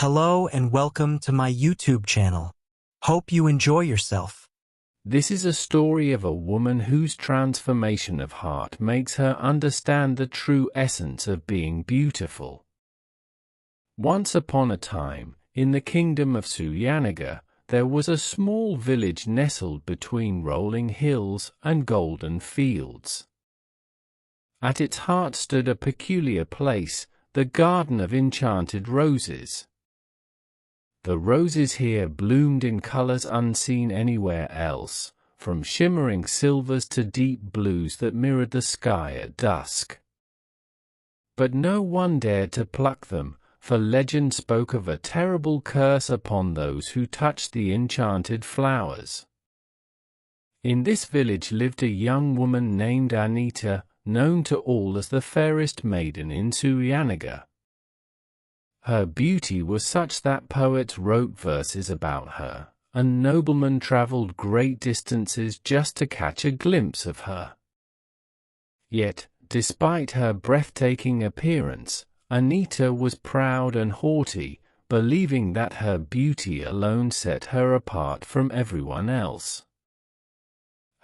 Hello and welcome to my YouTube channel. Hope you enjoy yourself. This is a story of a woman whose transformation of heart makes her understand the true essence of being beautiful. Once upon a time, in the kingdom of Suyanaga, there was a small village nestled between rolling hills and golden fields. At its heart stood a peculiar place, the Garden of Enchanted Roses. The roses here bloomed in colors unseen anywhere else, from shimmering silvers to deep blues that mirrored the sky at dusk. But no one dared to pluck them, for legend spoke of a terrible curse upon those who touched the enchanted flowers. In this village lived a young woman named Anita, known to all as the fairest maiden in Suyanaga. Her beauty was such that poets wrote verses about her, and noblemen traveled great distances just to catch a glimpse of her. Yet, despite her breathtaking appearance, Anita was proud and haughty, believing that her beauty alone set her apart from everyone else.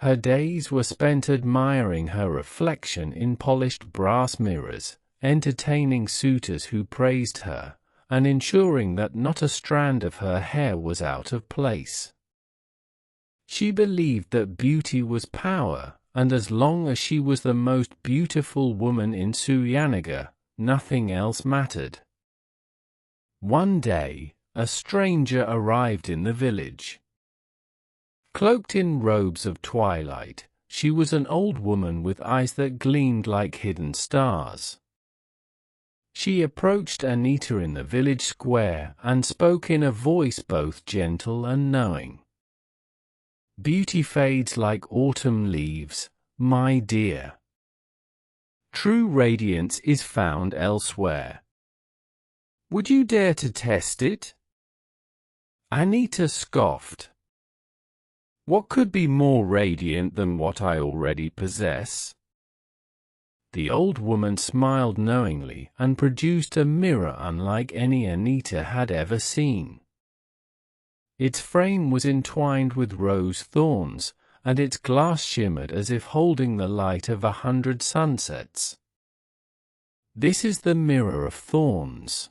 Her days were spent admiring her reflection in polished brass mirrors, entertaining suitors who praised her, and ensuring that not a strand of her hair was out of place. She believed that beauty was power, and as long as she was the most beautiful woman in Suyanaga, nothing else mattered. One day, a stranger arrived in the village. Cloaked in robes of twilight, she was an old woman with eyes that gleamed like hidden stars. She approached Anita in the village square and spoke in a voice both gentle and knowing. "Beauty fades like autumn leaves, my dear. True radiance is found elsewhere. Would you dare to test it?" Anita scoffed. "What could be more radiant than what I already possess?" The old woman smiled knowingly and produced a mirror unlike any Anita had ever seen. Its frame was entwined with rose thorns, and its glass shimmered as if holding the light of 100 sunsets. "This is the mirror of thorns.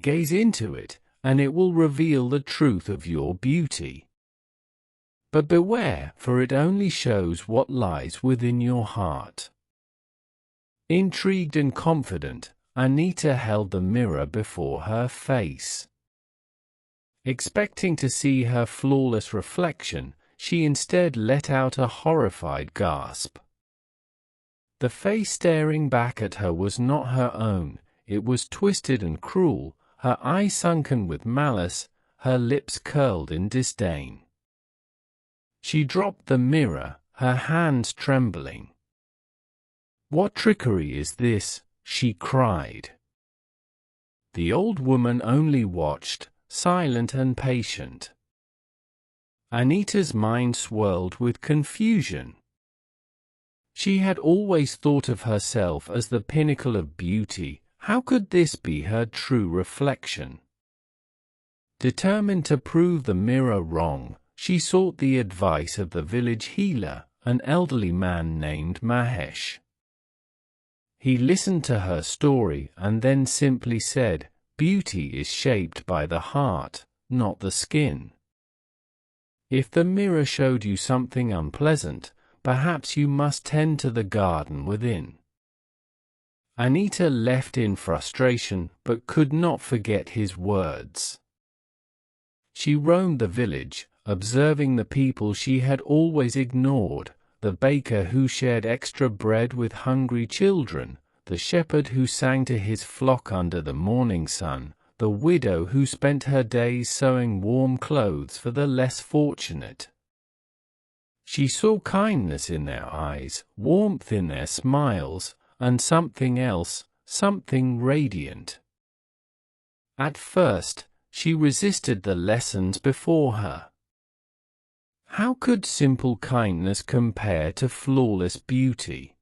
Gaze into it, and it will reveal the truth of your beauty. But beware, for it only shows what lies within your heart." Intrigued and confident, Anita held the mirror before her face. Expecting to see her flawless reflection, she instead let out a horrified gasp. The face staring back at her was not her own, it was twisted and cruel, her eyes sunken with malice, her lips curled in disdain. She dropped the mirror, her hands trembling. "What trickery is this?" she cried. The old woman only watched, silent and patient. Anita's mind swirled with confusion. She had always thought of herself as the pinnacle of beauty. How could this be her true reflection? Determined to prove the mirror wrong, she sought the advice of the village healer, an elderly man named Mahesh. He listened to her story and then simply said, "Beauty is shaped by the heart, not the skin. If the mirror showed you something unpleasant, perhaps you must tend to the garden within." Anita left in frustration but could not forget his words. She roamed the village, observing the people she had always ignored, the baker who shared extra bread with hungry children, the shepherd who sang to his flock under the morning sun, the widow who spent her days sewing warm clothes for the less fortunate. She saw kindness in their eyes, warmth in their smiles, and something else, something radiant. At first, she resisted the lessons before her. How could simple kindness compare to flawless beauty?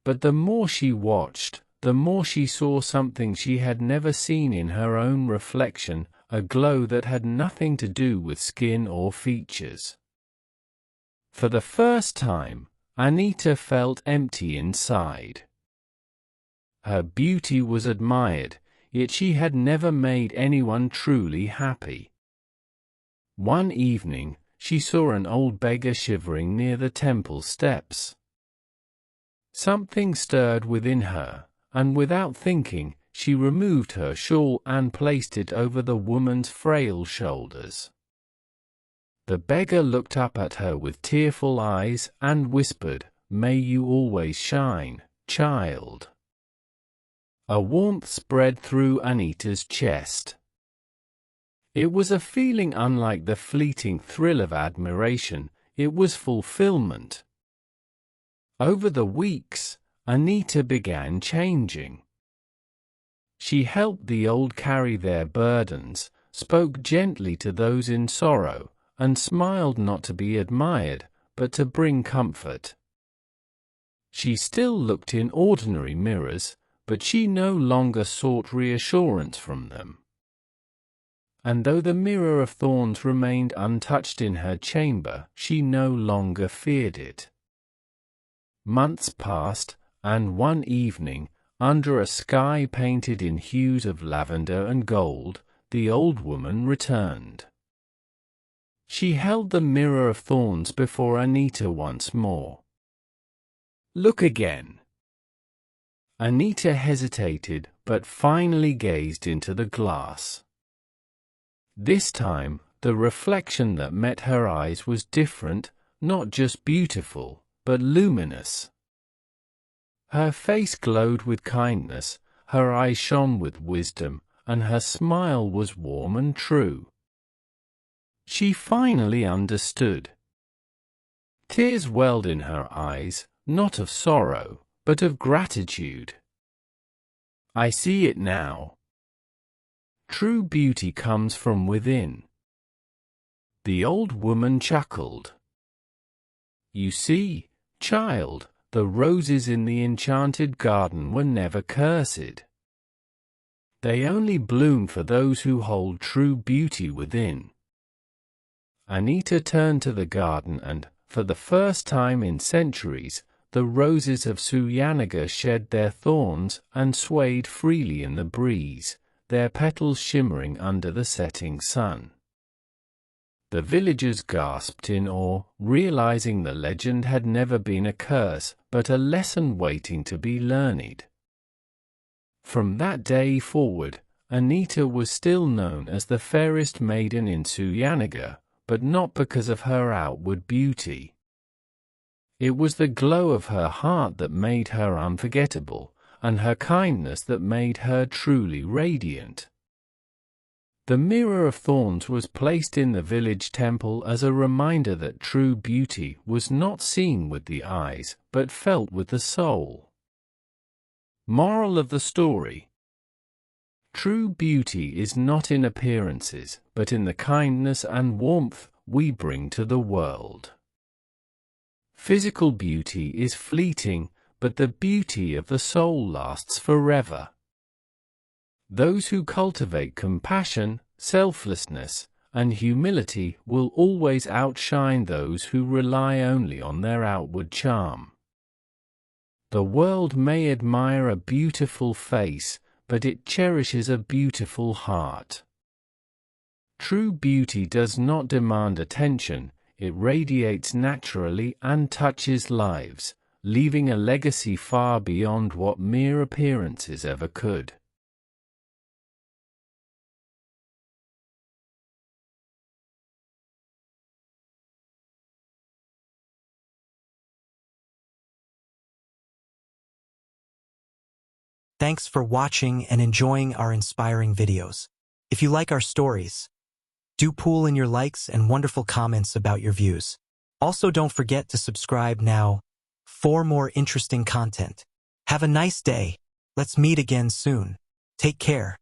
But the more she watched, the more she saw something she had never seen in her own reflection, a glow that had nothing to do with skin or features. For the first time, Anita felt empty inside. Her beauty was admired, yet she had never made anyone truly happy. One evening, she saw an old beggar shivering near the temple steps. Something stirred within her, and without thinking, she removed her shawl and placed it over the woman's frail shoulders. The beggar looked up at her with tearful eyes and whispered, "May you always shine, child." A warmth spread through Anita's chest. It was a feeling unlike the fleeting thrill of admiration, it was fulfillment. Over the weeks, Anita began changing. She helped the old carry their burdens, spoke gently to those in sorrow, and smiled not to be admired, but to bring comfort. She still looked in ordinary mirrors, but she no longer sought reassurance from them. And though the mirror of thorns remained untouched in her chamber, she no longer feared it. Months passed, and one evening, under a sky painted in hues of lavender and gold, the old woman returned. She held the mirror of thorns before Anita once more. "Look again." Anita hesitated, but finally gazed into the glass. This time, the reflection that met her eyes was different, not just beautiful, but luminous. Her face glowed with kindness, her eyes shone with wisdom, and her smile was warm and true. She finally understood. Tears welled in her eyes, not of sorrow, but of gratitude. "I see it now. True beauty comes from within." The old woman chuckled. "You see, child, the roses in the enchanted garden were never cursed. They only bloom for those who hold true beauty within." Anita turned to the garden and, for the first time in centuries, the roses of Suyanaga shed their thorns and swayed freely in the breeze, their petals shimmering under the setting sun. The villagers gasped in awe, realizing the legend had never been a curse, but a lesson waiting to be learned. From that day forward, Anita was still known as the fairest maiden in Suyanaga, but not because of her outward beauty. It was the glow of her heart that made her unforgettable, and her kindness that made her truly radiant. The mirror of thorns was placed in the village temple as a reminder that true beauty was not seen with the eyes, but felt with the soul. Moral of the story: true beauty is not in appearances, but in the kindness and warmth we bring to the world. Physical beauty is fleeting, but the beauty of the soul lasts forever. Those who cultivate compassion, selflessness, and humility will always outshine those who rely only on their outward charm. The world may admire a beautiful face, but it cherishes a beautiful heart. True beauty does not demand attention, it radiates naturally and touches lives, leaving a legacy far beyond what mere appearances ever could. Thanks for watching and enjoying our inspiring videos. If you like our stories, do pool in your likes and wonderful comments about your views. Also, don't forget to subscribe now for more interesting content. Have a nice day. Let's meet again soon. Take care.